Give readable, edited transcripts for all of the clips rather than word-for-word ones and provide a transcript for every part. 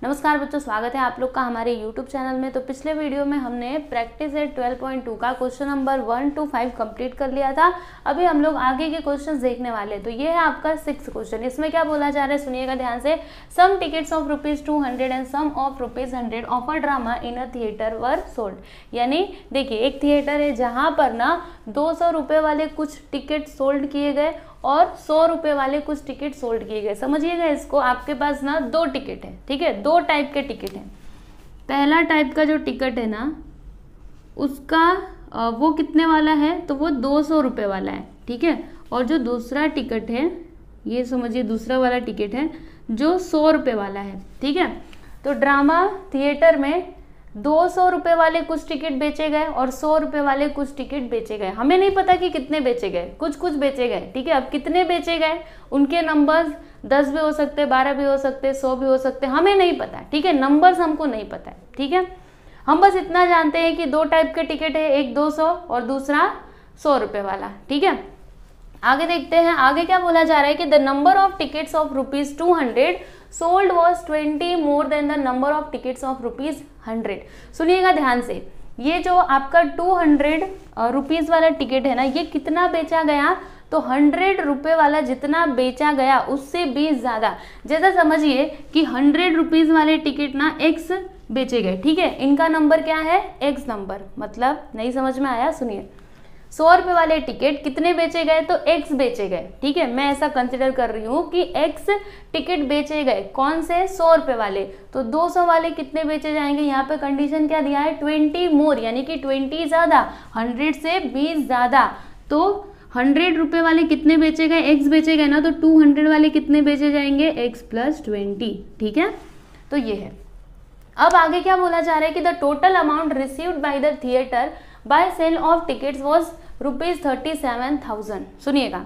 नमस्कार बच्चों, स्वागत है आप लोग का हमारे YouTube चैनल में। तो पिछले वीडियो में हमने प्रैक्टिस एट 12.2 का क्वेश्चन नंबर 1 to 5 कंप्लीट कर लिया था। अभी हम लोग आगे के क्वेश्चंस देखने वाले हैं। तो ये है आपका 6th क्वेश्चन। इसमें क्या बोला जा रहा है सुनिएगा ध्यान से। Some tickets of ₹200 and some of ₹100 of a drama in a theatre were sold. यानी देखिए, एक थिएटर है जहाँ पर ना 200 रुपये वाले कुछ टिकट सोल्ड किए गए और 100 रुपये वाले कुछ टिकट सोल्ड किए गए। समझिएगा इसको, आपके पास ना 2 टिकट है, ठीक है, 2 टाइप के टिकट हैं। पहला टाइप का जो टिकट है ना उसका वो कितने वाला है, तो वो 200 रुपये वाला है, ठीक है। और जो दूसरा टिकट है, ये समझिए दूसरा वाला टिकट है जो 100 रुपये वाला है, ठीक है। तो ड्रामा थिएटर में 200 रुपये वाले कुछ टिकट बेचे गए और 100 रुपये वाले कुछ टिकट बेचे गए। हमें नहीं पता कि कितने बेचे गए, कुछ बेचे गए, ठीक है। अब कितने बेचे गए, उनके नंबर्स 10 भी हो सकते, 12 भी हो सकते, 100 भी हो सकते, हमें नहीं पता, ठीक है। नंबर्स हमको नहीं पता है, ठीक है। हम बस इतना जानते हैं कि 2 टाइप के टिकट है, एक 200 और दूसरा 100 रुपये वाला, ठीक है। आगे देखते हैं, आगे क्या बोला जा रहा है कि the number of tickets of ₹200 sold was 20 more than the number of tickets of ₹100। सुनिएगा ध्यान से, ये जो आपका 200 रुपीज़ वाला टिकट है ना, ये कितना बेचा गया, तो 100 रुपये वाला जितना बेचा गया उससे 20 ज़्यादा। जैसा समझिए कि 100 रुपीज़ वाले टिकट ना X बेचे गए, ठीक है। इनका नंबर क्या है, X नंबर। मतलब नहीं समझ में आया, सुनिए। 100 रुपये वाले टिकट कितने बेचे गए, तो X बेचे गए, ठीक है। मैं ऐसा कंसिडर कर रही हूँ कि X टिकट बेचे गए, कौन से, 100 रुपये वाले। तो 200 वाले कितने बेचे जाएंगे, यहाँ पे कंडीशन क्या दिया है, 20 मोर, यानी कि 20 ज़्यादा, 100 से 20 ज़्यादा। तो 100 रुपये वाले कितने बेचे गए, X बेचे गए ना, तो 200 वाले कितने बेचे जाएंगे, X + 20, ठीक है। तो ये है। अब आगे क्या बोला जा रहा है कि the total amount received by the theatre by sale of tickets was ₹37,000। सुनिएगा,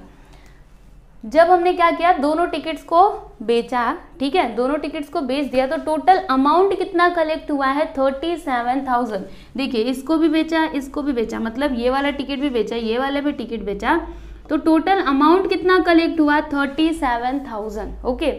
जब हमने क्या किया, दोनों टिकट्स को बेचा, ठीक है, दोनों टिकट्स को बेच दिया, तो टोटल अमाउंट कितना कलेक्ट हुआ है, 37,000। देखिए, इसको भी बेचा, इसको भी बेचा, मतलब ये वाला टिकट भी बेचा, ये वाला भी टिकट बेचा, तो टोटल अमाउंट कितना कलेक्ट हुआ, 37,000। ओके,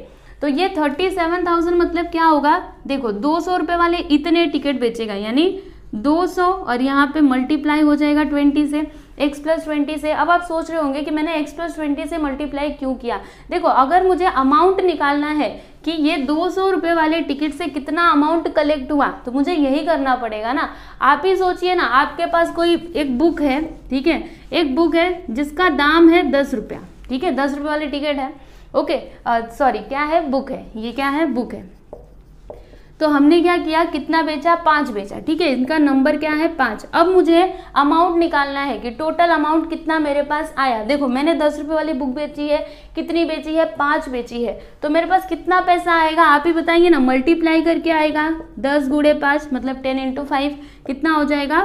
तो ये 37,000 मतलब क्या होगा, देखो 200 रुपये वाले इतने टिकट बेचेगा, यानी 200 और यहाँ पे मल्टीप्लाई हो जाएगा 20 से, X + 20 से। अब आप सोच रहे होंगे कि मैंने X + 20 से मल्टीप्लाई क्यों किया। देखो, अगर मुझे अमाउंट निकालना है कि ये 200 रुपये वाले टिकट से कितना अमाउंट कलेक्ट हुआ, तो मुझे यही करना पड़ेगा ना। आप ही सोचिए ना, आपके पास कोई एक बुक है, ठीक है, एक बुक है जिसका दाम है 10 रुपया, ठीक है, 10 रुपये वाली टिकट है। ओके, सॉरी, क्या है, बुक है, ये क्या है, बुक है। तो हमने क्या किया, कितना बेचा, 5 बेचा, ठीक है, इनका नंबर क्या है, 5। अब मुझे अमाउंट निकालना है कि टोटल अमाउंट कितना मेरे पास आया। देखो, मैंने 10 रुपये वाली बुक बेची है, कितनी बेची है, 5 बेची है, तो मेरे पास कितना पैसा आएगा, आप ही बताइए ना। मल्टीप्लाई करके आएगा, 10 × 5 मतलब 10 × 5 कितना हो जाएगा,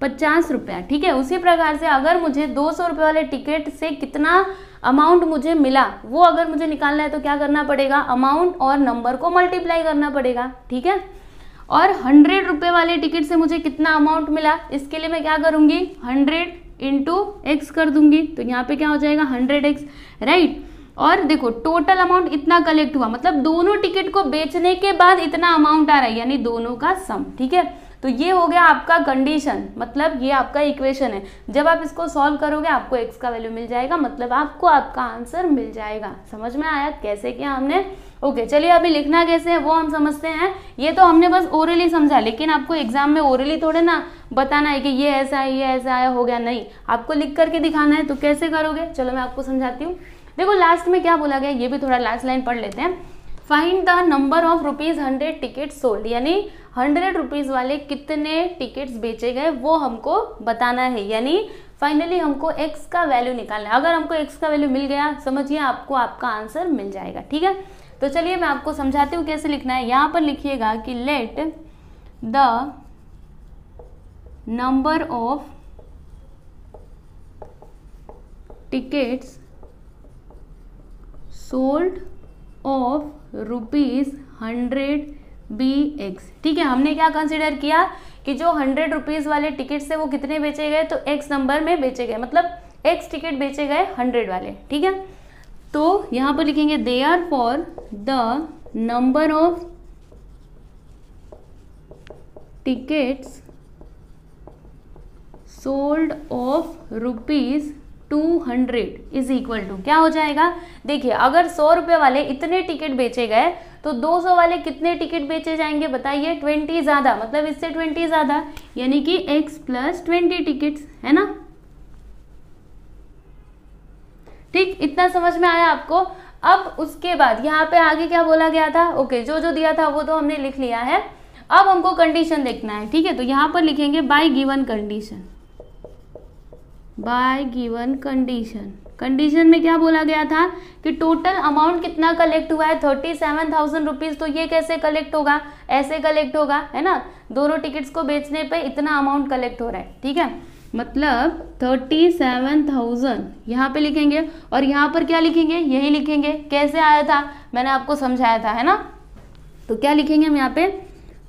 50 रुपया, ठीक है। उसी प्रकार से अगर मुझे 200 रुपये वाले टिकट से कितना अमाउंट मुझे मिला, वो अगर मुझे निकालना है तो क्या करना पड़ेगा, अमाउंट और नंबर को मल्टीप्लाई करना पड़ेगा, ठीक है। और 100 रुपये वाले टिकट से मुझे कितना अमाउंट मिला, इसके लिए मैं क्या करूंगी, 100 × X कर दूंगी, तो यहाँ पे क्या हो जाएगा, 100X, राइट। और देखो, टोटल अमाउंट इतना कलेक्ट हुआ, मतलब दोनों टिकट को बेचने के बाद इतना अमाउंट आ रहा है, यानी दोनों का सम, ठीक है। तो ये हो गया आपका कंडीशन, मतलब ये आपका इक्वेशन है। जब आप इसको सॉल्व करोगे आपको X का वैल्यू मिल जाएगा, मतलब आपको आपका आंसर मिल जाएगा। समझ में आया कैसे किया हमने। ओके, चलिए अभी लिखना कैसे है वो हम समझते हैं। ये तो हमने बस ओरली समझा, लेकिन आपको एग्जाम में ओरली थोड़े ना बताना है कि ये ऐसा है, ये ऐसा आया, हो गया, नहीं, आपको लिख करके दिखाना है। तो कैसे करोगे, चलो मैं आपको समझाती हूँ। देखो, लास्ट में क्या बोला गया, ये भी थोड़ा लास्ट लाइन पढ़ लेते हैं। Find the number of ₹100 ticket sold, यानी 100 रुपीज़ वाले कितने टिकट्स बेचे गए वो हमको बताना है, यानी फाइनली हमको X का वैल्यू निकालना है। अगर हमको X का वैल्यू मिल गया, समझिए आपको आपका आंसर मिल जाएगा, ठीक है। तो चलिए मैं आपको समझाती हूँ कैसे लिखना है। यहाँ पर लिखिएगा कि let the number of tickets sold of ₹100 be X, ठीक है। हमने क्या कंसिडर किया कि जो 100 रुपीज़ वाले टिकट से वो कितने बेचे गए, तो X नंबर में बेचे गए, मतलब X टिकट बेचे गए 100 वाले, ठीक है। तो यहाँ पर लिखेंगे therefore the number of tickets sold of ₹200 is equal to क्या हो जाएगा। देखिए अगर 100 रुपये वाले इतने टिकट बेचे गए तो 200 वाले कितने टिकट बेचे जाएंगे बताइए, 20 ज़्यादा, मतलब इससे 20 ज़्यादा, यानी कि x + 20 टिकट्स, है ना। ठीक, इतना समझ में आया आपको। अब उसके बाद यहाँ पे आगे क्या बोला गया था, ओके जो जो दिया था वो तो हमने लिख लिया है। अब हमको कंडीशन देखना है, ठीक है। तो यहाँ पर लिखेंगे bye given condition, bye given condition. Condition में क्या बोला गया था कि टोटल अमाउंट कितना कलेक्ट हुआ है, 37,000 रुपीज़। तो ये कैसे कलेक्ट होगा, ऐसे कलेक्ट होगा, है ना। दोनों टिकट्स को बेचने पे इतना अमाउंट कलेक्ट हो रहा है, ठीक है। मतलब 37,000 यहाँ पे लिखेंगे और यहाँ पर क्या लिखेंगे, यही लिखेंगे। कैसे आया था मैंने आपको समझाया था, है ना। तो क्या लिखेंगे हम यहाँ पे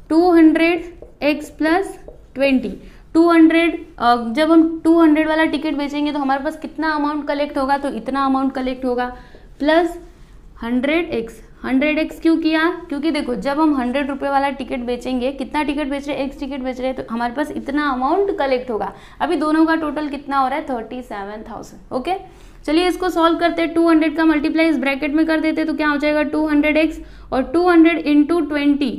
200x + 20। 200 जब हम 200 वाला टिकट बेचेंगे तो हमारे पास कितना अमाउंट कलेक्ट होगा, तो इतना अमाउंट कलेक्ट होगा, प्लस 100x। 100x क्यों किया, क्योंकि देखो जब हम 100 रुपये वाला टिकट बेचेंगे, कितना टिकट बेच रहे हैं, x टिकट बेच रहे हैं, तो हमारे पास इतना अमाउंट कलेक्ट होगा। अभी दोनों का टोटल कितना हो रहा है, 37,000। ओके चलिए इसको सॉल्व करते हैं। 200 का मल्टीप्लाई इस ब्रैकेट में कर देते तो क्या हो जाएगा 200x, और 200 × 20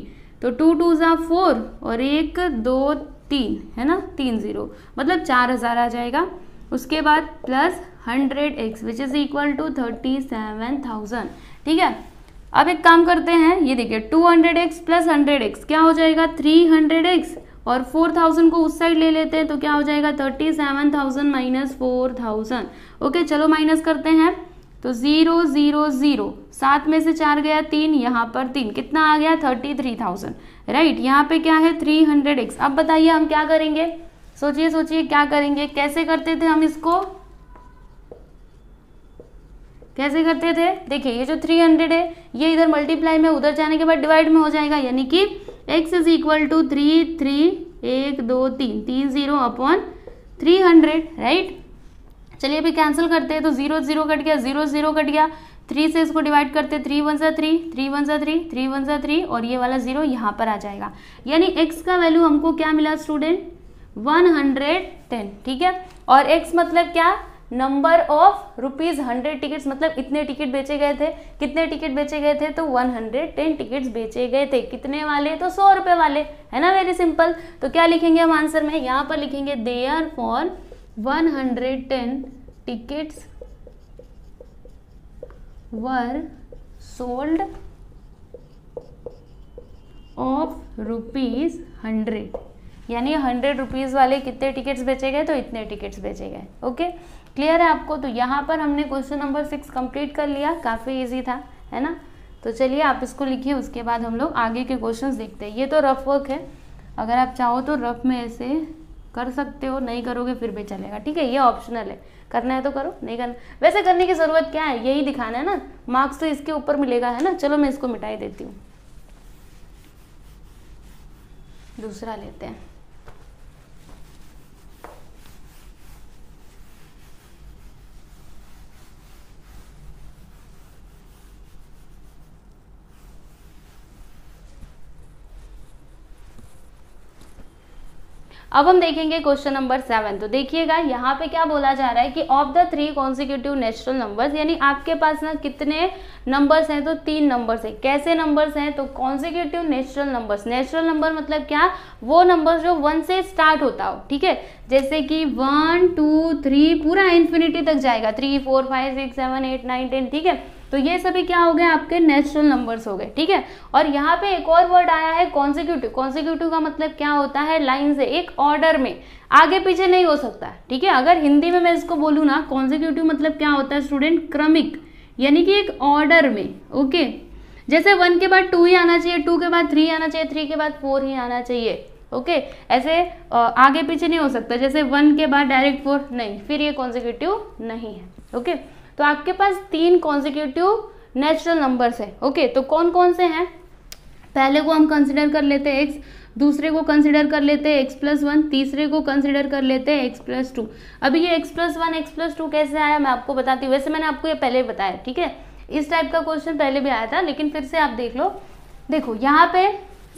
तो 2 2 = 4 और 1 2 3, है ना, 3 0, मतलब 4000 आ जाएगा। उसके बाद plus 100x which is equal to 37,000, ठीक है। अब एक काम करते हैं, ये देखिए 200x + 100x क्या हो जाएगा 300x, और 4000 को उस साइड ले लेते हैं तो क्या हो जाएगा 37,000 - 4000। ओके चलो माइनस करते हैं, तो 0 0 0, 7 में से 4 गया 3, यहाँ पर 3, कितना आ गया 33,000, राइट। यहाँ पे क्या है 300x। अब बताइए हम क्या करेंगे, सोचिए सोचिए क्या करेंगे, कैसे करते थे हम इसको, कैसे करते थे। देखिए ये जो 300 है ये इधर मल्टीप्लाई में, उधर जाने के बाद डिवाइड में हो जाएगा, यानी कि x = 3 3 1 2 3 3 0 / 300, राइट। चलिए अभी कैंसिल करते हैं, तो 0 0 कट गया, 0 0 कट गया, 3 से इसको डिवाइड करते, 3 1 = 3 3 1 = 3 3 1 = 3, और ये वाला 0 यहाँ पर आ जाएगा। यानी x का वैल्यू हमको क्या मिला स्टूडेंट 110, ठीक है। और x मतलब क्या, नंबर ऑफ ₹100 टिकट्स, मतलब इतने टिकट बेचे गए थे। कितने टिकट बेचे गए थे, तो 110 टिकट्स बेचे गए थे। कितने वाले, तो 100 रुपये वाले, है ना, वेरी सिंपल। तो क्या लिखेंगे हम आंसर में, यहाँ पर लिखेंगे therefore 110 tickets were sold of ₹100, यानी 100 रुपीज़ वाले कितने टिकट्स बेचे गए, तो इतने टिकट्स बेचे गए। ओके क्लियर है आपको। तो यहाँ पर हमने क्वेश्चन नंबर 6 कंप्लीट कर लिया, काफ़ी इजी था, है ना। तो चलिए आप इसको लिखिए, उसके बाद हम लोग आगे के क्वेश्चंस देखते हैं। ये तो रफ वर्क है, अगर आप चाहो तो रफ में ऐसे कर सकते हो, नहीं करोगे फिर भी चलेगा, ठीक है। ये ऑप्शनल है, करना है तो करो, नहीं करना वैसे करने की ज़रूरत क्या है, यही दिखाना है ना, मार्क्स तो इसके ऊपर मिलेगा, है ना। चलो मैं इसको मिटाई देती हूँ, दूसरा लेते हैं। अब हम देखेंगे क्वेश्चन नंबर 7। तो देखिएगा यहाँ पे क्या बोला जा रहा है कि of the 3 consecutive natural numbers, यानी आपके पास ना कितने नंबर्स हैं, तो 3 नंबर्स हैं। कैसे नंबर्स हैं, तो consecutive natural numbers. Natural number मतलब क्या, वो नंबर जो 1 से स्टार्ट होता हो, ठीक है। जैसे कि 1 2 3 पूरा इन्फिनिटी तक जाएगा, 3 4 5 6 7 8 9 10, ठीक है। तो ये सभी क्या हो गए, आपके नेचुरल नंबर्स हो गए, ठीक है। और यहाँ पे एक और वर्ड आया है कॉन्सिक्यूटिव। कॉन्सिक्यूटिव का मतलब क्या होता है, लाइन से, एक ऑर्डर में, आगे पीछे नहीं हो सकता, ठीक है। अगर हिंदी में मैं इसको बोलूँ ना, कॉन्सिक्यूटिव मतलब क्या होता है स्टूडेंट, क्रमिक, यानी कि एक ऑर्डर में। ओके जैसे 1 के बाद 2 ही आना चाहिए, 2 के बाद 3 आना चाहिए, 3 के बाद 4 ही आना चाहिए। ओके ऐसे आगे पीछे नहीं हो सकता, जैसे 1 के बाद डायरेक्ट 4 नहीं, फिर ये कॉन्सिक्यूटिव नहीं है। ओके तो आपके पास 3 कॉन्सिक्यूटिव नेचुरल नंबर्स है। ओके तो कौन कौन से हैं, पहले को हम कंसिडर कर लेते हैं x, दूसरे को कंसिडर कर लेते हैं x + 1, तीसरे को कंसिडर कर लेते हैं x + 2। अभी ये x + 1 x + 2 कैसे आया मैं आपको बताती हूँ। वैसे मैंने आपको ये पहले बताया, ठीक है, इस टाइप का क्वेश्चन पहले भी आया था, लेकिन फिर से आप देख लो। देखो यहाँ पे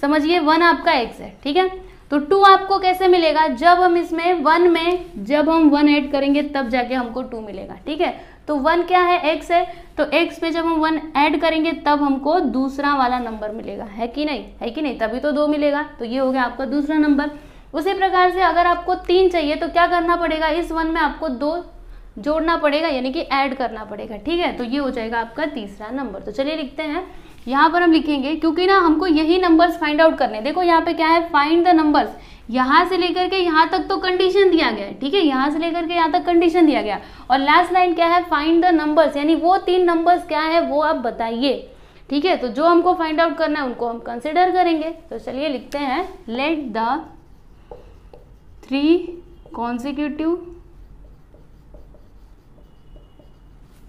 समझिए 1 आपका x है, ठीक है, तो 2 आपको कैसे मिलेगा, जब हम इसमें 1 में जब हम 1 ऐड करेंगे तब जाके हमको 2 मिलेगा। ठीक है, तो 1 क्या है, x है, तो x पे जब हम 1 ऐड करेंगे तब हमको दूसरा वाला नंबर मिलेगा, है कि नहीं, है कि नहीं, तभी तो 2 मिलेगा। तो ये हो गया आपका दूसरा नंबर। उसी प्रकार से अगर आपको 3 चाहिए तो क्या करना पड़ेगा, इस 1 में आपको 2 जोड़ना पड़ेगा, यानी कि ऐड करना पड़ेगा। ठीक है, तो ये हो जाएगा आपका तीसरा नंबर। तो चलिए लिखते हैं, यहाँ पर हम लिखेंगे, क्योंकि ना हमको यही नंबर्स फाइंड आउट करने। देखो यहाँ पे क्या है, फाइंड द नंबर्स, यहाँ से लेकर के यहाँ तक तो कंडीशन दिया गया है। ठीक है, यहाँ से लेकर के यहाँ तक कंडीशन दिया गया, और लास्ट लाइन क्या है, फाइंड द नंबर्स, यानी वो 3 नंबर्स क्या है वो आप बताइए। ठीक है, तो जो हमको फाइंड आउट करना है उनको हम कंसिडर करेंगे। तो चलिए लिखते हैं, let the 3 consecutive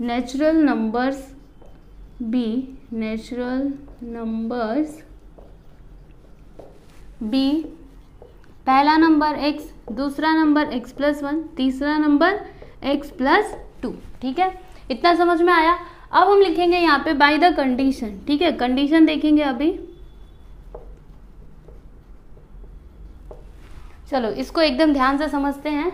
natural numbers be पहला नंबर x, दूसरा नंबर x+1, तीसरा नंबर x+2। ठीक है, इतना समझ में आया। अब हम लिखेंगे यहाँ पे बाय द कंडीशन। ठीक है, कंडीशन देखेंगे अभी। चलो इसको एकदम ध्यान से समझते हैं।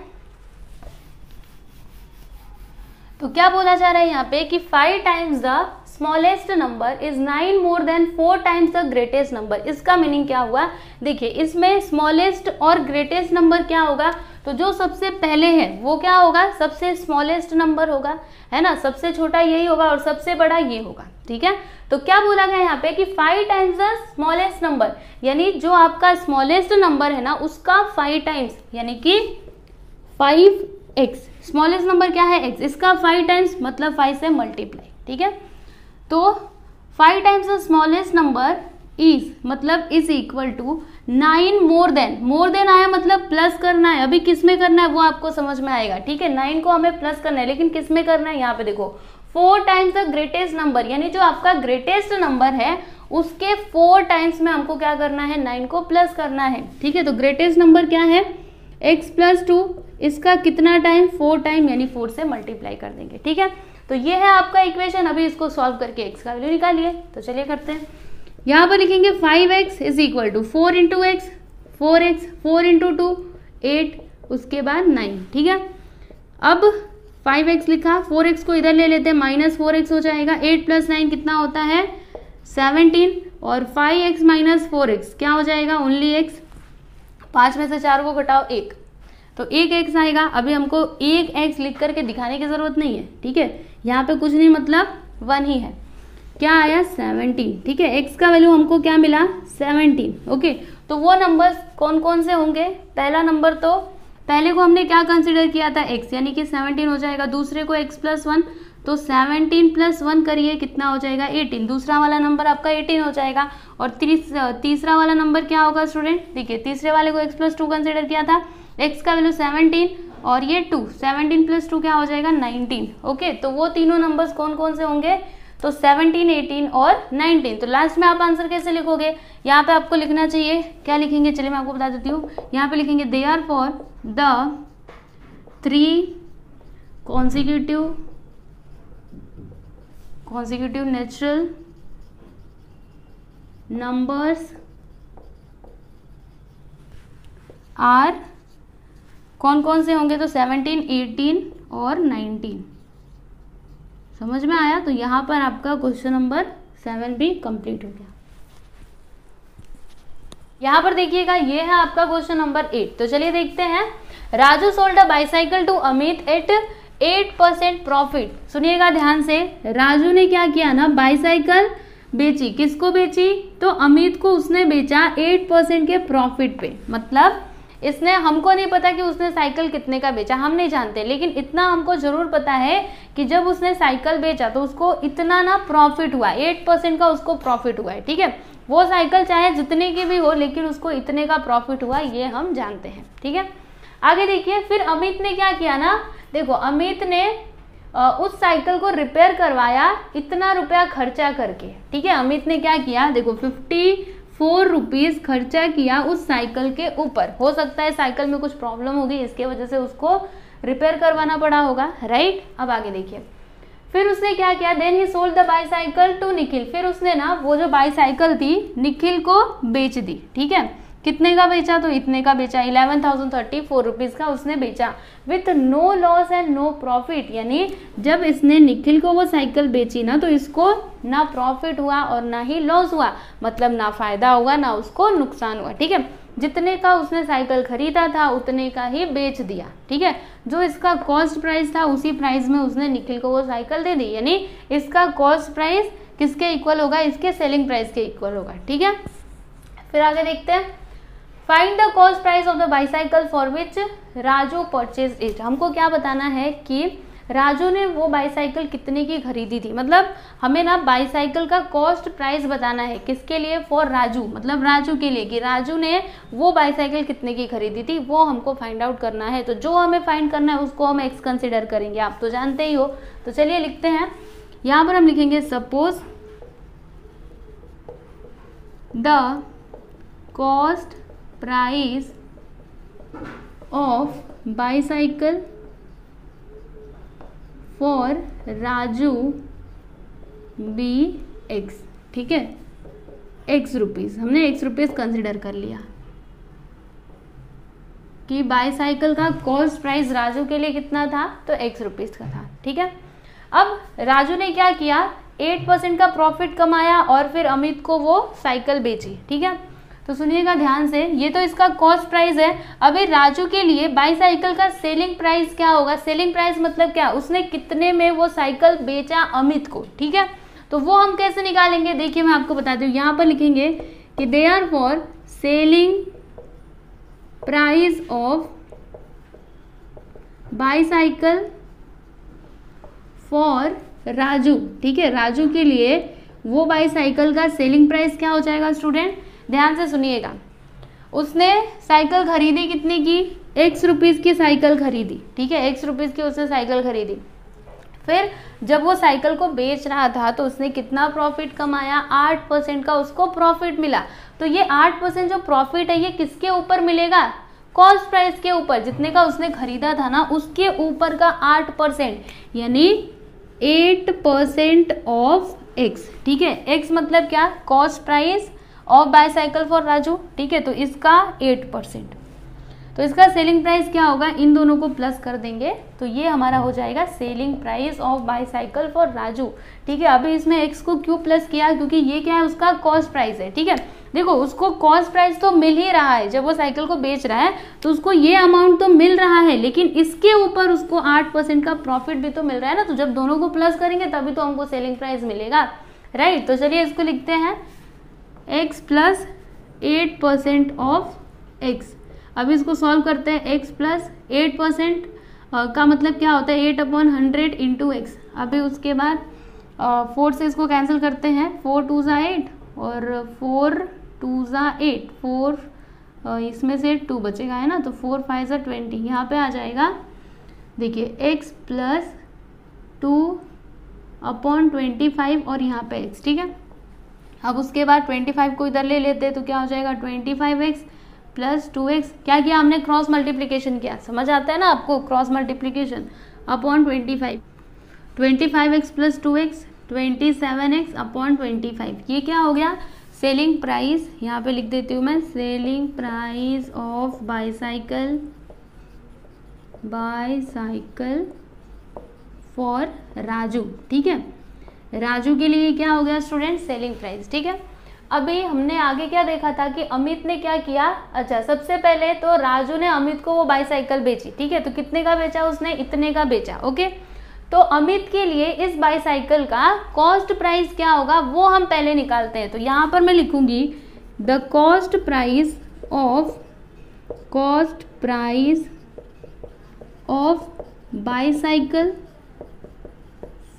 तो क्या बोला जा रहा है यहाँ पे कि 5 times the smallest number is 9 more then 4 times the greatest number. इसका मीनिंग क्या हुआ, देखिए इसमें स्मॉलेस्ट और ग्रेटेस्ट नंबर क्या होगा, तो जो सबसे पहले है वो क्या होगा, सबसे स्मॉलेस्ट नंबर होगा, है ना, सबसे छोटा यही होगा और सबसे बड़ा ये होगा। ठीक है, तो क्या बोला गया यहाँ पे कि 5 टाइम्स द स्मॉलेस्ट नंबर, यानी जो आपका स्मॉलेस्ट नंबर है ना उसका 5 टाइम्स, यानी कि 5x, स्मॉलेस्ट नंबर क्या है x, इसका 5 टाइम्स मतलब 5 से मल्टीप्लाई। ठीक है, तो 5 times the smallest number is मतलब is equal to 9 more than आया मतलब प्लस करना है। अभी किस में करना है वो आपको समझ में आएगा। ठीक है, 9 को हमें प्लस करना है, लेकिन किस में करना है, यहाँ पे देखो 4 टाइम्स द ग्रेटेस्ट नंबर, यानी जो आपका ग्रेटेस्ट नंबर है उसके 4 टाइम्स में हमको क्या करना है, 9 को प्लस करना है। ठीक है, तो ग्रेटेस्ट नंबर क्या है, x+2, इसका कितना टाइम, 4 टाइम, यानी 4 से मल्टीप्लाई कर देंगे। ठीक है, तो ये है आपका इक्वेशन। अभी इसको सॉल्व करके x का वैल्यू निकालिए। तो चलिए करते हैं, यहाँ पर लिखेंगे 5x is equal to 4 into x, 4x, 4 into 2 8, उसके बाद 9। ठीक है, अब 5x लिखा, 4x को इधर ले लेते हैं, -4x हो जाएगा, 8 + 9 कितना होता है 17, और 5x - 4x क्या हो जाएगा, ओनली x, 5 में से 4 को घटाओ 1, तो 1x आएगा। अभी हमको 1x लिख करके दिखाने की जरूरत नहीं है। ठीक है, यहाँ पे कुछ नहीं मतलब 1 ही है, क्या आया 17। ठीक है, x का वैल्यू हमको क्या मिला 17। ओके, तो वो नंबर्स कौन कौन से होंगे, पहला नंबर तो पहले को हमने क्या कंसिडर किया था x, यानी कि 17 हो जाएगा, दूसरे को x+1, तो 17 + 1 करिए कितना हो जाएगा 18, दूसरा वाला नंबर आपका 18 हो जाएगा। और तीसरा वाला नंबर क्या होगा स्टूडेंट, देखिए तीसरे वाले को x+2 कंसिडर किया था, x का वैल्यू 17 और ये 2, 17 + 2 क्या हो जाएगा 19। ओके, तो वो तीनों नंबर्स कौन कौन से होंगे, तो 17, 18 और 19। तो लास्ट में आप आंसर कैसे लिखोगे, यहाँ पे आपको लिखना चाहिए, क्या लिखेंगे, चलिए मैं आपको बता देती हूँ। यहाँ पे लिखेंगे therefore the 3 consecutive natural numbers are, कौन कौन से होंगे, तो 17, 18 और 19। समझ में आया, तो यहाँ पर आपका क्वेश्चन नंबर 7 भी कंप्लीट हो गया। यहाँ पर देखिएगा ये है आपका क्वेश्चन नंबर 8। तो चलिए देखते हैं, Raju sold a bicycle to Amit at 8% profit. सुनिएगा ध्यान से, राजू ने क्या किया ना, बाइसाइकिल बेची, किसको बेची, तो अमित को उसने बेचा 8% के प्रॉफिट पे। मतलब इसने, हमको नहीं पता कि उसने साइकिल कितने का बेचा, हम नहीं जानते, लेकिन इतना हमको जरूर पता है कि जब उसने साइकिल बेचा तो उसको इतना ना प्रॉफिट हुआ, 8% का उसको प्रॉफिट हुआ है। ठीक है, वो साइकिल चाहे जितने की भी हो लेकिन उसको इतने का प्रॉफिट हुआ, ये हम जानते हैं। ठीक है, आगे देखिए, फिर अमित ने क्या किया ना, देखो अमित ने उस साइकिल को रिपेयर करवाया इतना रुपया खर्चा करके। ठीक है, अमित ने क्या किया, देखो 54 रुपीज़ खर्चा किया उस साइकिल के ऊपर। हो सकता है साइकिल में कुछ प्रॉब्लम होगी, इसके वजह से उसको रिपेयर करवाना पड़ा होगा, राइट। अब आगे देखिए, फिर उसने क्या किया, then he sold the bicycle to Nikhil. फिर उसने ना वो जो बाईसाइकिल थी निखिल को बेच दी। ठीक है, कितने का बेचा, तो इतने का बेचा, 11,034 रुपीज़ का उसने बेचा with no loss and no profit. यानी जब इसने निखिल को वो साइकिल बेची ना, तो इसको ना प्रॉफिट हुआ और ना ही लॉस हुआ, मतलब ना फायदा हुआ ना उसको नुकसान हुआ। ठीक है, जितने का उसने साइकिल खरीदा था उतने का ही बेच दिया। ठीक है, जो इसका कॉस्ट प्राइस था उसी प्राइस में उसने निखिल को वो साइकिल दे दी। यानी इसका कॉस्ट प्राइस किसके इक्वल होगा, इसके सेलिंग प्राइस के इक्वल होगा। ठीक है, फिर आगे देखते हैं, find the cost price of the bicycle for which Raju purchase it. हमको क्या बताना है कि राजू ने वो बाईसाइकिल कितने की खरीदी थी, मतलब हमें ना बाईसाइकिल का कॉस्ट प्राइस बताना है, किसके लिए, फॉर राजू, मतलब राजू के लिए, कि राजू ने वो बाईसाइकिल कितने की खरीदी थी वो हमको फाइंड आउट करना है। तो जो हमें फाइंड करना है उसको हम एक्स कंसिडर करेंगे, आप तो जानते ही हो। तो चलिए लिखते हैं, यहाँ पर हम लिखेंगे suppose the cost price of bicycle for Raju be x. ठीक है, एक्स रुपीज़, हमने एक्स रुपीज़ कंसिडर कर लिया कि बाईसाइकिल का कॉस्ट प्राइस राजू के लिए कितना था, तो एक्स रुपीज़ का था। ठीक है, अब राजू ने क्या किया, 8% का प्रॉफिट कमाया और फिर अमित को वो साइकिल बेची। ठीक है, तो सुनिएगा ध्यान से, ये तो इसका कॉस्ट प्राइस है। अभी राजू के लिए बाईसाइकिल का सेलिंग प्राइस क्या होगा, सेलिंग प्राइस मतलब क्या, उसने कितने में वो साइकिल बेचा अमित को। ठीक है, तो वो हम कैसे निकालेंगे, देखिए मैं आपको बताती हूँ। यहाँ पर लिखेंगे कि therefore selling price of bicycle for Raju. ठीक है, राजू के लिए वो बाईसाइकिल का सेलिंग प्राइस क्या हो जाएगा स्टूडेंट, ध्यान से सुनिएगा। उसने साइकिल खरीदी कितने की, एक्स रुपीज़ की साइकिल खरीदी। ठीक है, एक्स रुपीज़ की उसने साइकिल खरीदी। फिर जब वो साइकिल को बेच रहा था तो उसने कितना प्रॉफिट कमाया, 8% का उसको प्रॉफिट मिला। तो ये 8% जो प्रॉफिट है ये किसके ऊपर मिलेगा, कॉस्ट प्राइस के ऊपर, जितने का उसने खरीदा था ना उसके ऊपर का 8%, यानी 8% ऑफ एक्स। ठीक है, एक्स मतलब क्या, cost price of bicycle for Raju. ठीक है, तो इसका 8%, तो इसका सेलिंग प्राइस क्या होगा, इन दोनों को प्लस कर देंगे तो ये हमारा हो जाएगा selling price of bicycle for Raju. ठीक है, अभी इसमें एक्स को क्यों प्लस किया, क्योंकि ये क्या है, उसका कॉस्ट प्राइस है। ठीक है, देखो उसको कॉस्ट प्राइस तो मिल ही रहा है, जब वो साइकिल को बेच रहा है तो उसको ये अमाउंट तो मिल रहा है, लेकिन इसके ऊपर उसको 8% का प्रॉफिट भी तो मिल रहा है ना। तो जब दोनों को प्लस करेंगे तभी तो हमको सेलिंग प्राइस मिलेगा, राइट। तो चलिए इसको लिखते हैं x प्लस 8% ऑफ x। अब इसको सॉल्व करते हैं, x प्लस 8% का मतलब क्या होता है, 8/100 इंटू एक्स। अभी उसके बाद 4 से इसको कैंसिल करते हैं, 4 2 ज़ा 8 और 4 2 ज़ा 8, 4 इसमें से 2 बचेगा है ना, तो 4 5 ज़ा 20, यहाँ पे आ जाएगा देखिए x प्लस 2/25 और यहाँ पे x। ठीक है, अब उसके बाद 25 को इधर ले लेते हैं तो क्या हो जाएगा, 25x प्लस 2x। क्या किया हमने, क्रॉस मल्टीप्लिकेशन किया, समझ आता है ना आपको, cross multiplication upon 25, 25x plus 2x 27x upon 25। ये क्या हो गया, सेलिंग प्राइस, यहाँ पे लिख देती हूँ मैं, selling price of bicycle for Raju. ठीक है, राजू के लिए क्या हो गया स्टूडेंट, सेलिंग प्राइस। ठीक है, अभी हमने आगे क्या देखा था कि अमित ने क्या किया, अच्छा सबसे पहले तो राजू ने अमित को वो बाईसाइकिल बेची। ठीक है, तो कितने का बेचा उसने, इतने का बेचा। ओके, तो अमित के लिए इस बाईसाइकिल का कॉस्ट प्राइस क्या होगा वो हम पहले निकालते हैं। तो यहाँ पर मैं लिखूंगी the cost price of bicycle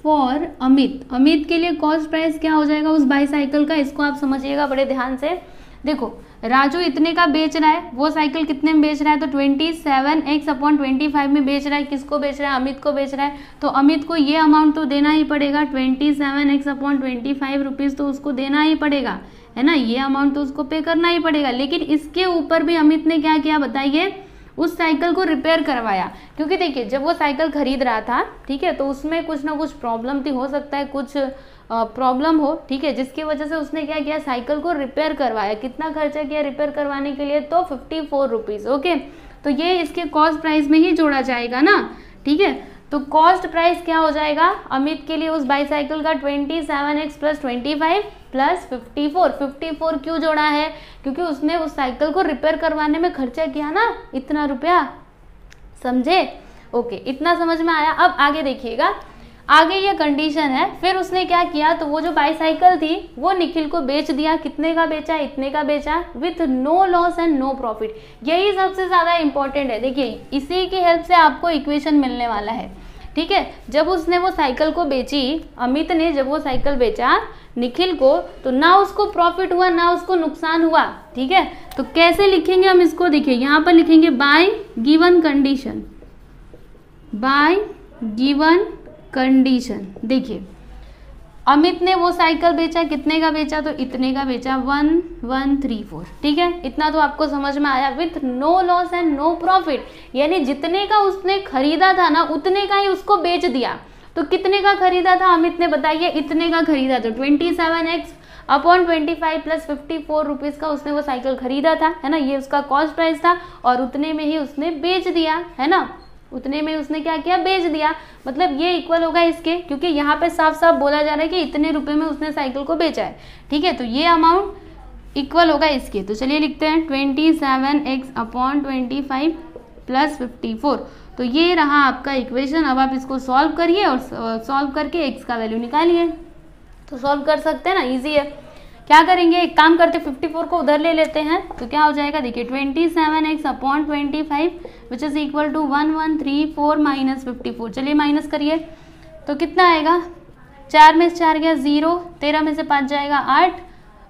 for Amit. Amit के लिए कॉस्ट प्राइस क्या हो जाएगा उस बाईसाइकिल का, इसको आप समझिएगा बड़े ध्यान से। देखो राजू इतने का बेच रहा है, वो साइकिल कितने में बेच रहा है, तो 27x अपॉन 25 में बेच रहा है। किसको बेच रहा है, अमित को बेच रहा है। तो अमित को ये अमाउंट तो देना ही पड़ेगा, 27x अपॉन 25 रुपीज़ तो उसको देना ही पड़ेगा, है ना, ये अमाउंट तो उसको पे करना ही पड़ेगा। लेकिन इसके ऊपर भी अमित ने क्या किया बताइए, उस साइकिल को रिपेयर करवाया। क्योंकि देखिए जब वो साइकिल खरीद रहा था, ठीक है, तो उसमें कुछ ना कुछ प्रॉब्लम थी, हो सकता है कुछ प्रॉब्लम हो, ठीक है, जिसकी वजह से उसने क्या किया, साइकिल को रिपेयर करवाया। कितना खर्चा किया रिपेयर करवाने के लिए, तो 54 रुपीज़। ओके, तो ये इसके कॉस्ट प्राइस में ही जोड़ा जाएगा ना, ठीक है। तो कॉस्ट प्राइस क्या हो जाएगा अमित के लिए उस बाईसाइकिल का 27x + 25 + 54। 54 क्यों जोड़ा है, क्योंकि उसने उस साइकिल को रिपेयर करवाने में खर्चा किया ना इतना रुपया, समझे। ओके, इतना समझ में आया। अब आगे देखिएगा, आगे ये कंडीशन है। फिर उसने क्या किया, तो वो जो बाईसाइकिल थी वो निखिल को बेच दिया। कितने का बेचा, इतने का बेचा, with no loss and no profit. यही सबसे ज्यादा इंपॉर्टेंट है। देखिए, इसी की हेल्प से आपको इक्वेशन मिलने वाला है, ठीक है। जब उसने वो साइकिल को बेची, अमित ने जब वो साइकिल बेचा निखिल को, तो ना उसको प्रॉफिट हुआ ना उसको नुकसान हुआ, ठीक है। तो कैसे लिखेंगे हम इसको, देखिए यहाँ पर लिखेंगे bye given condition, bye given condition. देखिए, अमित ने वो साइकिल बेचा, कितने का बेचा, तो इतने का बेचा, 1134, ठीक है। इतना तो आपको समझ में आया। With no loss and no profit, यानी जितने का उसने खरीदा था ना उतने का ही उसको बेच दिया। तो कितने का खरीदा था अमित ने, बताइए, इतने का खरीदा। तो 27x / 25 + 54 रुपीज़ का उसने वो साइकिल खरीदा था, है ना, ये उसका कॉस्ट प्राइस था, और उतने में ही उसने बेच दिया, है ना, उतने में उसने क्या किया, बेच दिया। मतलब ये इक्वल होगा इसके, क्योंकि यहाँ पे साफ साफ बोला जा रहा है कि इतने रुपए में उसने साइकिल को बेचा है, ठीक है। तो ये अमाउंट इक्वल होगा इसके। तो चलिए लिखते हैं 27x / 25 + 54। तो ये रहा आपका इक्वेशन। अब आप इसको सॉल्व करिए और सॉल्व करके x का वैल्यू निकालिए। तो सॉल्व कर सकते हैं ना, इजी है। क्या करेंगे, एक काम करते, 54 को उधर ले लेते हैं। तो क्या हो जाएगा, देखिए 27x / 25 which is equal to 1134 - 54। चलिए माइनस करिए, तो कितना आएगा, 4 में से 4 गया 0, 13 में से 5 जाएगा 8,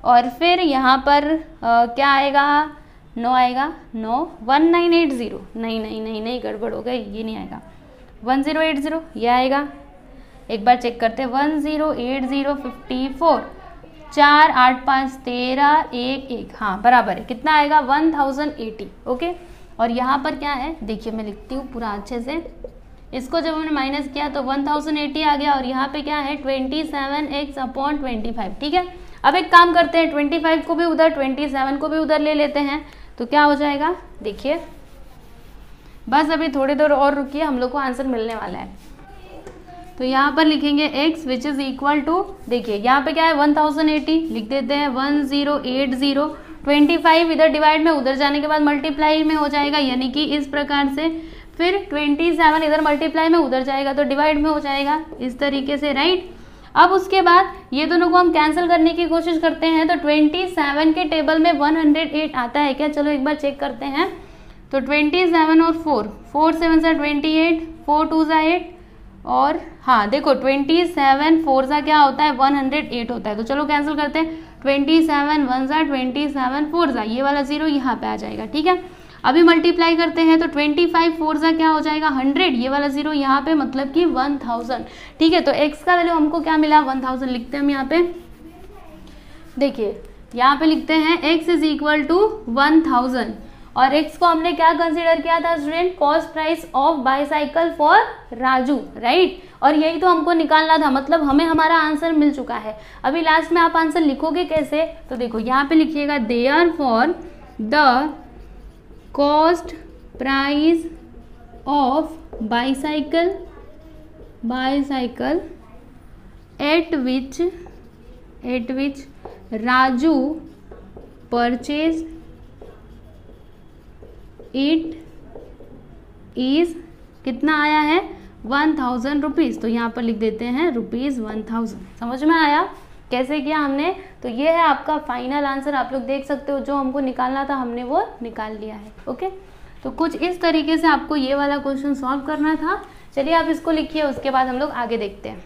और फिर यहाँ पर क्या आएगा, 9 आएगा, 9 1980, नहीं गड़बड़ हो गई, ये नहीं आएगा, 1080 ये आएगा। एक बार चेक करते हैं, 1080 54, 4 8 5 13 1 1, हाँ बराबर है। कितना आएगा, 1080। ओके, और यहाँ पर क्या है, देखिए मैं लिखती हूँ पूरा अच्छे से। इसको जब हमने माइनस किया तो 1080 आ गया, और यहाँ पे क्या है 27x / 25, ठीक है। अब एक काम करते हैं, 25 को भी उधर, 27 को भी उधर ले लेते हैं। तो क्या हो जाएगा, देखिए, बस अभी थोड़ी देर और रुकिए, हम लोग को आंसर मिलने वाला है। तो यहाँ पर लिखेंगे x which is equal to, देखिए यहाँ पे क्या है 1080, लिख देते हैं 1080। 25 इधर डिवाइड में, उधर जाने के बाद मल्टीप्लाई में हो जाएगा, यानी कि इस प्रकार से। फिर 27 इधर मल्टीप्लाई में, उधर जाएगा तो डिवाइड में हो जाएगा, इस तरीके से, राइट। अब उसके बाद ये दोनों को हम कैंसिल करने की कोशिश करते हैं। तो 27 के टेबल में 108 आता है क्या, चलो एक बार चेक करते हैं। तो 27 और 4 7 सा 28, 4 2 सा 8, और हाँ देखो 27 4 सा क्या होता है 108 होता है। तो चलो कैंसिल करते हैं, 27 1 सा 27 4 सा, ये वाला 0 यहाँ पे आ जाएगा, ठीक है। अभी मल्टीप्लाई करते हैं तो 25 4 सा क्या हो जाएगा 100, ये वाला 0 यहाँ पे, मतलब कि 1000, ठीक है। तो x का वैल्यू हमको क्या मिला 1000, लिखते हैं हम यहाँ पे। देखिए यहाँ पे लिखते हैं x इज इक्वल टू 1000, और x को हमने क्या कंसीडर किया था student, cost price of bicycle for Raju, right. और यही तो हमको निकालना था, मतलब हमें हमारा आंसर मिल चुका है। अभी लास्ट में आप आंसर लिखोगे कैसे, तो देखो यहाँ पे लिखिएगा therefore the cost price of bicycle eight which Raju purchase it is, कितना आया है 1000 रुपीज़। तो यहाँ पर लिख देते हैं ₹1000। समझ में आया कैसे किया हमने। तो ये है आपका फाइनल आंसर, आप लोग देख सकते हो, जो हमको निकालना था हमने वो निकाल लिया है। ओके, तो कुछ इस तरीके से आपको ये वाला क्वेश्चन सॉल्व करना था। चलिए आप इसको लिखिए, उसके बाद हम लोग आगे देखते हैं।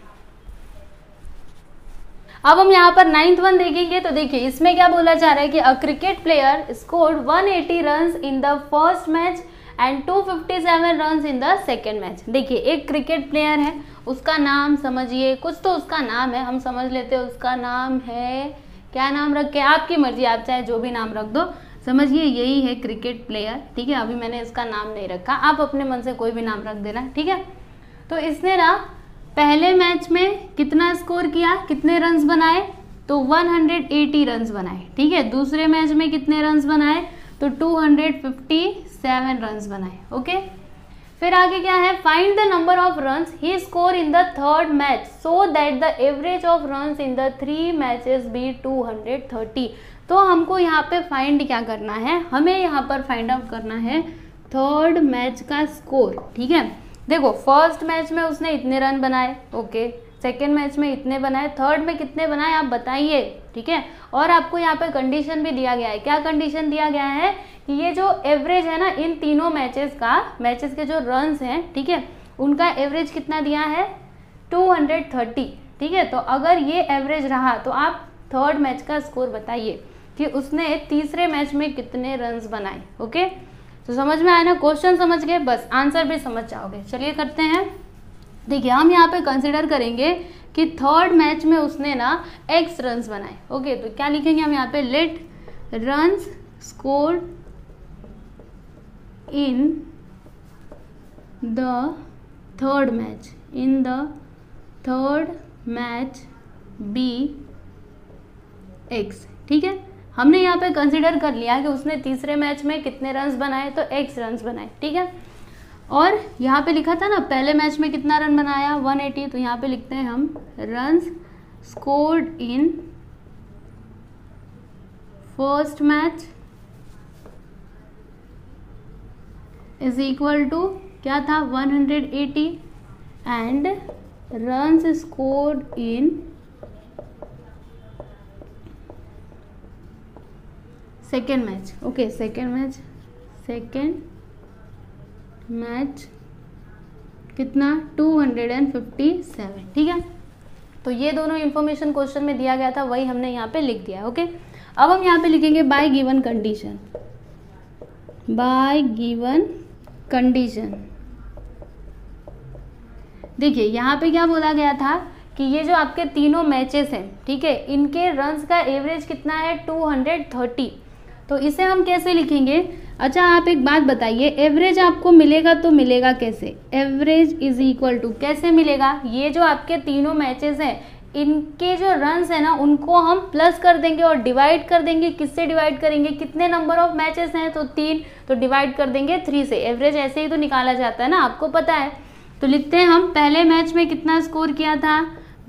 अब हम यहाँ पर 9th वन देखेंगे। तो देखिए इसमें क्या बोला जा रहा है कि a cricket player scored 180 runs in the first match and 257 runs in the second match. देखिए एक क्रिकेट प्लेयर है, उसका नाम समझिए, कुछ तो उसका नाम है, हम समझ लेते हैं उसका नाम है, क्या नाम रखे, आपकी मर्जी, आप चाहे जो भी नाम रख दो, समझिए यही है क्रिकेट प्लेयर, ठीक है। अभी मैंने इसका नाम नहीं रखा, आप अपने मन से कोई भी नाम रख देना, ठीक है। तो इसने ना पहले मैच में कितना स्कोर किया, कितने रन्स बनाए, तो 180 रन्स बनाए, ठीक है। दूसरे मैच में कितने रन्स बनाए, तो 257 रन्स बनाए, ओके। फिर आगे क्या है, find the number of runs he score in the third match so that the average of runs in the 3 matches be 230। तो हमको यहाँ पे फाइंड क्या करना है, हमें यहाँ पर फाइंड आउट करना है थर्ड मैच का स्कोर, ठीक है। देखो फर्स्ट मैच में उसने इतने रन बनाए, ओके, सेकेंड मैच में इतने बनाए, थर्ड में कितने बनाए आप बताइए, ठीक है। और आपको यहाँ पे कंडीशन भी दिया गया है, क्या कंडीशन दिया गया है कि ये जो एवरेज है ना इन तीनों मैचेस के जो रन्स हैं, ठीक है, उनका एवरेज कितना दिया है 230, ठीक है। तो अगर ये एवरेज रहा तो आप थर्ड मैच का स्कोर बताइए कि उसने तीसरे मैच में कितने रन्स बनाए, ओके। तो समझ में आया ना, क्वेश्चन समझ गए, बस आंसर भी समझ जाओगे। चलिए करते हैं। देखिए हम यहाँ पे कंसिडर करेंगे कि थर्ड मैच में उसने ना x रन्स बनाए, ओके। तो क्या लिखेंगे हम यहाँ पे, let runs scored in the third match be x, ठीक है। हमने यहाँ पे कंसिडर कर लिया कि उसने तीसरे मैच में कितने रन्स बनाए, तो x रन्स बनाए, ठीक है। और यहाँ पे लिखा था ना पहले मैच में कितना रन बनाया 180, तो यहाँ पे लिखते हैं हम runs scored in first match is equal to क्या था 180 and runs scored in second match, okay. Second match कितना 257, ठीक है। तो ये दोनों इंफॉर्मेशन क्वेश्चन में दिया गया था, वही हमने यहाँ पे लिख दिया, ओके। अब हम यहाँ पे लिखेंगे बाय गिवन कंडीशन। देखिए यहाँ पे क्या बोला गया था कि ये जो आपके तीनों मैचेस हैं, ठीक है, इनके रन्स का एवरेज कितना है 230। तो इसे हम कैसे लिखेंगे, अच्छा आप एक बात बताइए, एवरेज आपको मिलेगा तो मिलेगा कैसे, एवरेज इज इक्वल टू कैसे मिलेगा, ये जो आपके तीनों मैचेस हैं इनके जो रन्स है ना उनको हम प्लस कर देंगे और डिवाइड कर देंगे, किससे डिवाइड करेंगे, कितने नंबर ऑफ मैचेस हैं, तो 3, तो डिवाइड कर देंगे 3 से। एवरेज ऐसे ही तो निकाला जाता है ना, आपको पता है। तो लिखते हैं हम पहले मैच में कितना स्कोर किया था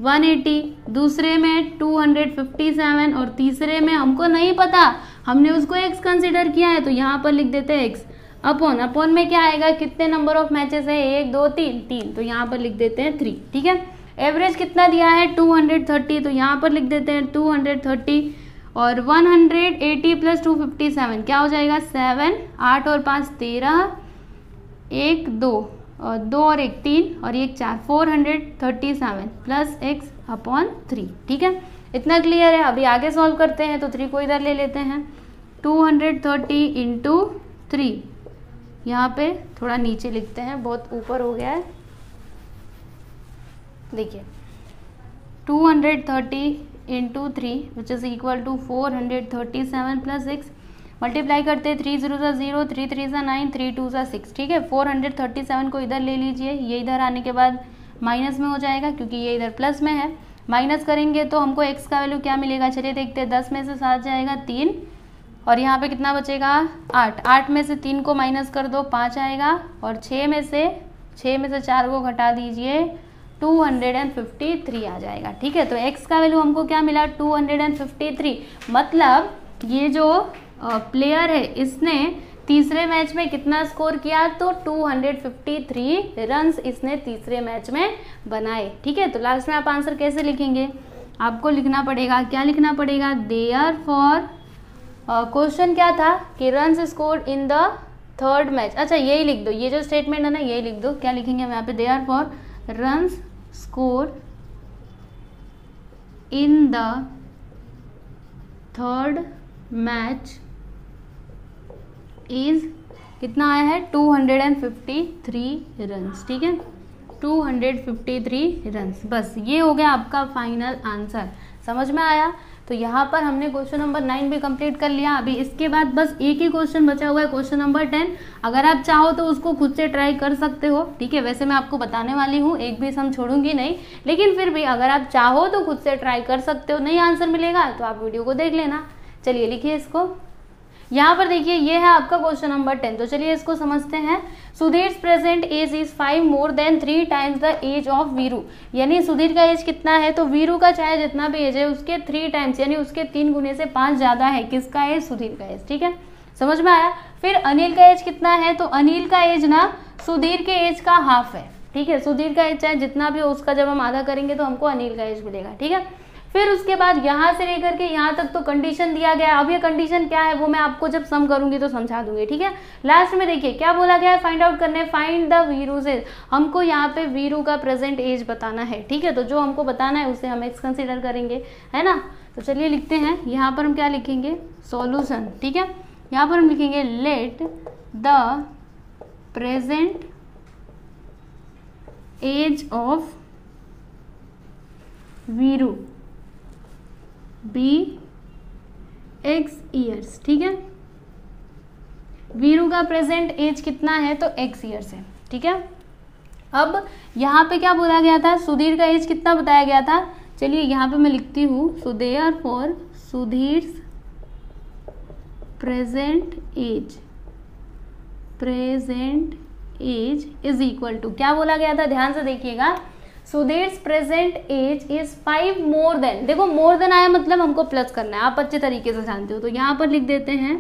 180, दूसरे में 257 और तीसरे में हमको नहीं पता, हमने उसको x कंसिडर किया है, तो यहाँ पर लिख देते हैं x अपॉन में क्या आएगा, कितने नंबर ऑफ मैचेस है 1 2 3, तो यहाँ पर लिख देते हैं 3, ठीक है। एवरेज कितना दिया है 230, तो यहाँ पर लिख देते हैं 230 और 180 प्लस 257 क्या हो जाएगा 7, 8 और 5 13, 1 2 और 2 और 1 3 और 1 4, 437 प्लस x अपॉन 3, ठीक है। इतना क्लियर है। अभी आगे सॉल्व करते हैं, तो 3 को इधर ले लेते हैं, 230 इंटू 3, यहाँ पे थोड़ा नीचे लिखते हैं, बहुत ऊपर हो गया है। देखिए 230 into 3 which is equal to 437 plus 6, multiply करते हैं 3 0 0, 3 3 9, 3 2 6, ठीक है। 437 को इधर ले लीजिए, ये इधर आने के बाद माइनस में हो जाएगा क्योंकि ये इधर प्लस में है। माइनस करेंगे तो हमको x का वैल्यू क्या मिलेगा, चलिए देखते हैं। 10 में से 7 जाएगा 3 और यहाँ पे कितना बचेगा 8, 8 में से 3 को माइनस कर दो 5 आएगा और 6 में से 4 को घटा दीजिए 253 आ जाएगा, ठीक है। तो x का वैल्यू हमको क्या मिला 253, मतलब ये जो प्लेयर है इसने तीसरे मैच में कितना स्कोर किया, तो 253 रन्स इसने तीसरे मैच में बनाए, ठीक है। तो लास्ट में आप आंसर कैसे लिखेंगे, आपको लिखना पड़ेगा, क्या लिखना पड़ेगा, देयरफॉर क्वेश्चन क्या था कि runs scored in the third match, अच्छा यही लिख दो, ये जो स्टेटमेंट है ना यही लिख दो। क्या लिखेंगे हम यहाँ पे, therefore runs score in the third match is कितना आया है 253 रन्स, ठीक है, 253 रन्स। बस ये हो गया आपका फाइनल आंसर, समझ में आया। तो यहाँ पर हमने क्वेश्चन नंबर 9 भी कंप्लीट कर लिया। अभी इसके बाद बस एक ही क्वेश्चन बचा हुआ है, क्वेश्चन नंबर 10। अगर आप चाहो तो उसको खुद से ट्राई कर सकते हो, ठीक है। वैसे मैं आपको बताने वाली हूँ, एक भी सम छोड़ूंगी नहीं, लेकिन फिर भी अगर आप चाहो तो खुद से ट्राई कर सकते हो। नहीं आंसर मिलेगा तो आप वीडियो को देख लेना। चलिए लिखिए इसको। यहाँ पर देखिए ये है आपका क्वेश्चन नंबर 10। तो चलिए इसको समझते हैं। Sudhir present age is 5 more than 3 times the age of Viru. यानी सुधीर का एज कितना है, तो वीरू का चाहे जितना भी एज है उसके 3 टाइम्स यानी उसके 3 गुने से 5 ज्यादा है। किसका एज, सुधीर का एज, ठीक है, समझ में आया। फिर अनिल का एज कितना है, तो अनिल का एज ना सुधीर के एज का हाफ है, ठीक है। सुधीर का एज चाहे जितना भी हो उसका जब हम आधा करेंगे तो हमको अनिल का एज मिलेगा, ठीक है। फिर उसके बाद यहाँ से लेकर के यहाँ तक तो कंडीशन दिया गया है। अब ये कंडीशन क्या है वो मैं आपको जब सम करूंगी तो समझा दूंगी, ठीक है। लास्ट में देखिए क्या बोला गया है, फाइंड आउट करने, फाइंड द वीरूज एज। हमको यहाँ पे वीरू का प्रेजेंट एज बताना है, ठीक है। तो जो हमको बताना है उसे हम एक्स कंसिडर करेंगे, है ना। तो चलिए लिखते हैं। यहाँ पर हम क्या लिखेंगे, सॉल्यूशन, ठीक है। यहाँ पर हम लिखेंगे let the present age of Viru be x years, ठीक है। वीरू का प्रेजेंट एज कितना है, तो x ईयर्स है, ठीक है। अब यहाँ पे क्या बोला गया था, सुधीर का एज कितना बताया गया था। चलिए यहाँ पे मैं लिखती हूँ, so therefore Sudhir present age is equal to, क्या बोला गया था, ध्यान से देखिएगा। Sudhir present age is 5 more than, देखो मोर देन आया मतलब हमको प्लस करना है, आप अच्छे तरीके से जानते हो। तो यहाँ पर लिख देते हैं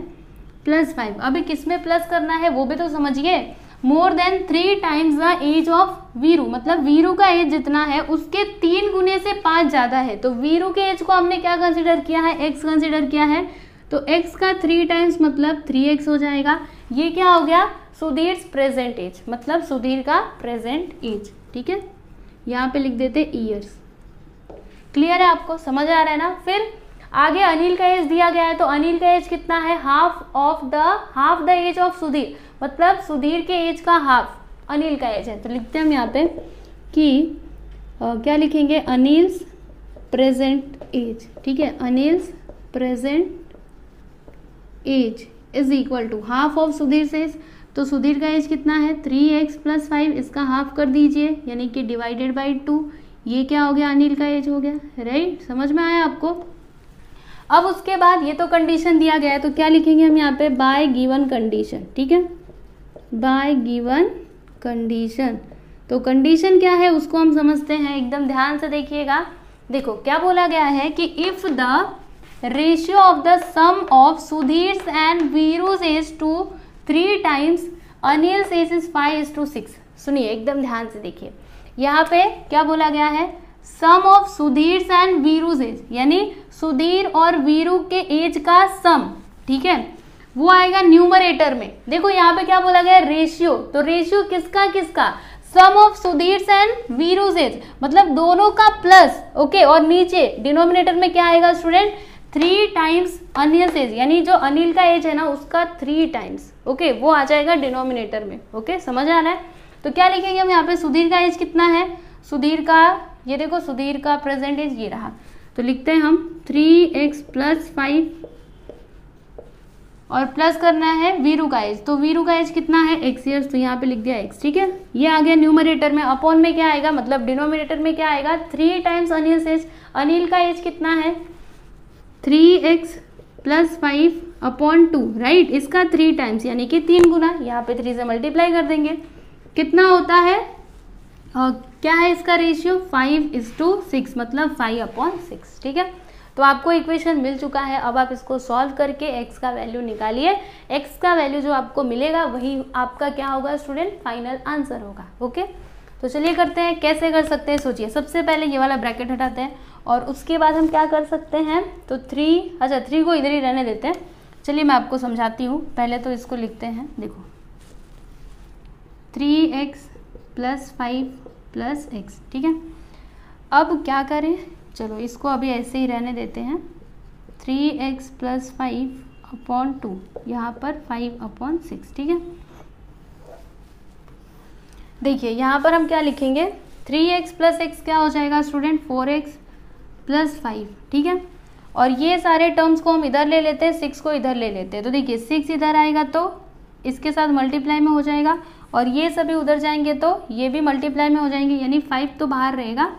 +5। अभी किस में प्लस करना है वो भी तो समझिए। More than 3 times the age of Viru, मतलब वीरू का एज जितना है उसके 3 गुने से 5 ज्यादा है। तो वीरू के एज को हमने क्या कंसिडर किया है, एक्स कंसिडर किया है। तो एक्स का 3 times मतलब 3x हो जाएगा। ये क्या हो गया, सुधीर प्रेजेंट एज, मतलब सुधीर का प्रेजेंट एज, ठीक है। यहाँ पे लिख देते ईयर्स। क्लियर है, आपको समझ आ रहा है ना। फिर आगे अनिल का एज दिया गया है, तो अनिल का एज कितना है, half the age of Sudhir, मतलब सुधीर के एज का हाफ अनिल का एज है। तो लिखते हैं हम यहाँ पे कि क्या लिखेंगे, अनिल्स प्रेजेंट एज, ठीक है। Anil's present age is equal to half of Sudhir age. तो सुधीर का एज कितना है, 3x + 5, इसका हाफ कर दीजिए यानी कि डिवाइडेड बाई 2। ये क्या हो गया, अनिल का एज हो गया, राइट, समझ में आया आपको। अब उसके बाद ये तो कंडीशन दिया गया है, तो क्या लिखेंगे हम यहाँ पे, बाय गिवन कंडीशन, ठीक है, बाय गिवन कंडीशन। तो कंडीशन क्या है उसको हम समझते हैं, एकदम ध्यान से देखिएगा। देखो क्या बोला गया है कि if the ratio of the sum of Sudhir and Viru's age to 3 times Anil age is 5:6। सुनिए एकदम ध्यान से देखिए, यहाँ पे क्या बोला गया है, सम of Sudhir and Viru's as, यानी सुधीर और वीरू के एज का सम, ठीक है, वो आएगा न्यूमरेटर में। देखो यहाँ पे क्या बोला गया, रेशियो। तो रेशियो किसका किसका, सम of Sudhir and Viru's as, मतलब दोनों का प्लस, ओके। और नीचे डिनोमिनेटर में क्या आएगा स्टूडेंट, 3 times अनिल एज, यानी जो अनिल का एज है ना उसका 3 times, ओके, वो आ जाएगा डिनोमिनेटर में, ओके, समझ आ रहा है। तो क्या लिखेंगे हम यहाँ पे, सुधीर का एज कितना है, सुधीर का, ये देखो सुधीर का प्रेजेंट एज ये रहा। तो लिखते हैं हम 3x + 5 और प्लस करना है वीरू का एज। तो वीरू का एज कितना है, x ईयर्स, तो यहाँ पे लिख दिया x, ठीक है। ये आ गया न्यूमरेटर में। अपॉन में क्या आएगा, मतलब डिनोमिनेटर में क्या आएगा, 3 times अनिल एज। अनिल का एज कितना है, 3x + 5/2, राइट, इसका 3 times यानी कि 3 गुना, यहाँ पे 3 से मल्टीप्लाई कर देंगे, कितना होता है, क्या है इसका रेशियो, 5:6, मतलब 5/6, ठीक है। तो आपको इक्वेशन मिल चुका है। अब आप इसको सॉल्व करके x का वैल्यू निकालिए। x का वैल्यू जो आपको मिलेगा वही आपका क्या होगा स्टूडेंट, फाइनल आंसर होगा, ओके। तो चलिए करते हैं, कैसे कर सकते हैं सोचिए। सबसे पहले ये वाला ब्रैकेट हटाते हैं और उसके बाद हम क्या कर सकते हैं, तो 3 को इधर ही रहने देते हैं। चलिए मैं आपको समझाती हूँ। पहले तो इसको लिखते हैं, देखो 3x + 5 + x, ठीक है। अब क्या करें, चलो इसको अभी ऐसे ही रहने देते हैं। 3x + 5/2, यहाँ पर 5/6, ठीक है। देखिए यहाँ पर हम क्या लिखेंगे, 3x + x क्या हो जाएगा स्टूडेंट, 4x + 5, ठीक है। और ये सारे टर्म्स को हम इधर ले लेते हैं, 6 को इधर ले लेते हैं। तो देखिए 6 इधर आएगा तो इसके साथ मल्टीप्लाई में हो जाएगा, और ये सभी उधर जाएंगे तो ये भी मल्टीप्लाई में हो जाएंगे, यानी 5 तो बाहर रहेगा,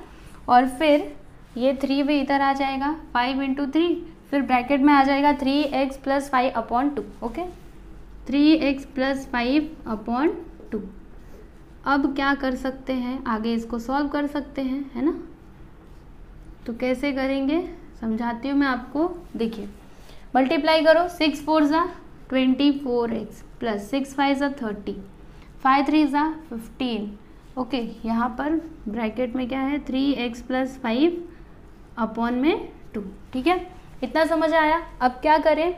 और फिर ये 3 भी इधर आ जाएगा, 5 × 3, फिर ब्रैकेट में आ जाएगा 3x + 5/2। Okay, 3x + 5/2। अब क्या कर सकते हैं, आगे इसको सॉल्व कर सकते हैं, है ना। तो कैसे करेंगे समझाती हूँ मैं आपको। देखिए मल्टीप्लाई करो, 6 4 = 24x + 6 5 = 30, 5 3 = 15। ओके, यहाँ पर ब्रैकेट में क्या है, 3x + 5/2। ठीक है, इतना समझ आया। अब क्या करें,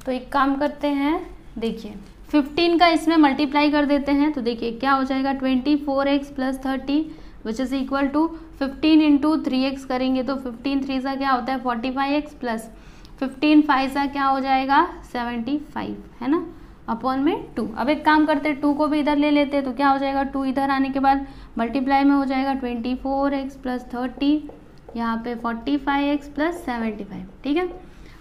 तो एक काम करते हैं, देखिए 15 का इसमें मल्टीप्लाई कर देते हैं। तो देखिए क्या हो जाएगा, 24x + 30 which is equal to 15 × 3x करेंगे तो 15 3 सा क्या होता है 45x प्लस 15 5 सा क्या हो जाएगा 75, है ना, अपॉन में 2। अब एक काम करते हैं, 2 को भी इधर ले लेते हैं। तो क्या हो जाएगा, 2 इधर आने के बाद मल्टीप्लाई में हो जाएगा 24x + 30, यहाँ पे 45x + 75। ठीक है,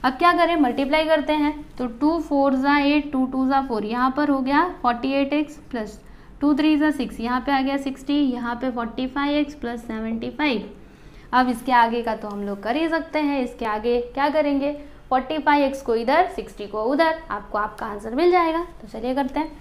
अब क्या करें, मल्टीप्लाई करते हैं। तो 2 4 = 8, 2 2 = 4, यहाँ पर हो गया 48x प्लस 2 3 = 6, यहाँ पे आ गया 60, यहाँ पे 45x + 75। अब इसके आगे का तो हम लोग कर ही सकते हैं, इसके आगे क्या करेंगे, 45x को इधर 60 को उधर, आपको आपका आंसर मिल जाएगा। तो चलिए करते हैं।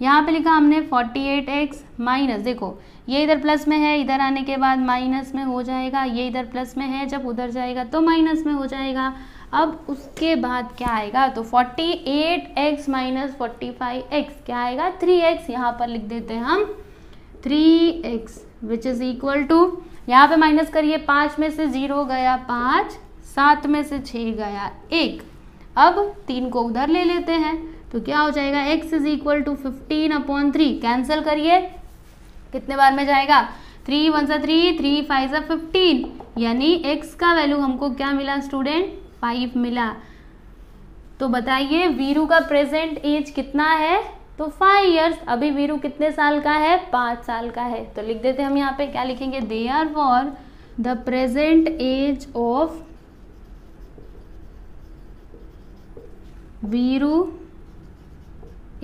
यहाँ पे लिखा हमने 48x माइनस, देखो ये इधर प्लस में है, इधर आने के बाद माइनस में हो जाएगा, ये इधर प्लस में है, जब उधर जाएगा तो माइनस में हो जाएगा। अब उसके बाद क्या आएगा, तो 48x माइनस 45x क्या आएगा 3x, यहाँ पर लिख देते हैं हम 3x which is equal to, यहाँ पे माइनस करिए, 5 में से 0 गया 5, 7 में से 6 गया 1। अब 3 को उधर ले लेते हैं, तो क्या हो जाएगा, x is equal to 15/3, cancel करिए, कितने बार में जाएगा, 3 1 = 3, 3 5 = 15, यानी x का वैल्यू हमको क्या मिला स्टूडेंट, 5 मिला। तो बताइए वीरू का प्रेजेंट एज कितना है, तो 5 इयर्स। अभी वीरू कितने साल का है, 5 साल का है। तो लिख देते हैं हम यहाँ पे, क्या लिखेंगे, therefore the present age of Viru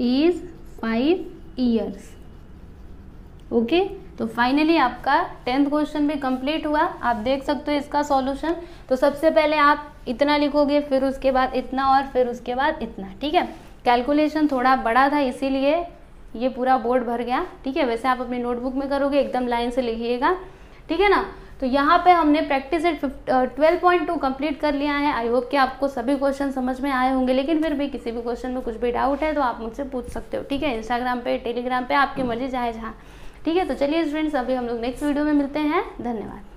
is 5 years. Okay, तो फाइनली आपका 10th क्वेश्चन भी कंप्लीट हुआ। आप देख सकते हो इसका सॉल्यूशन। तो सबसे पहले आप इतना लिखोगे, फिर उसके बाद इतना, और फिर उसके बाद इतना। ठीक है, कैलकुलेशन थोड़ा बड़ा था इसीलिए ये पूरा बोर्ड भर गया। ठीक है, वैसे आप अपनी नोटबुक में करोगे, एकदम लाइन से लिखिएगा। ठीक है ना। तो यहाँ पे हमने प्रैक्टिस सेट 12.2 कंप्लीट कर लिया है। आई होप कि आपको सभी क्वेश्चन समझ में आए होंगे, लेकिन फिर भी किसी भी क्वेश्चन में कुछ भी डाउट है तो आप मुझसे पूछ सकते हो। ठीक है, इंस्टाग्राम पे, टेलीग्राम पे, आपकी मर्जी, चाहे जहाँ। ठीक है, तो चलिए स्टूडेंट्स, अभी हम लोग नेक्स्ट वीडियो में मिलते हैं। धन्यवाद।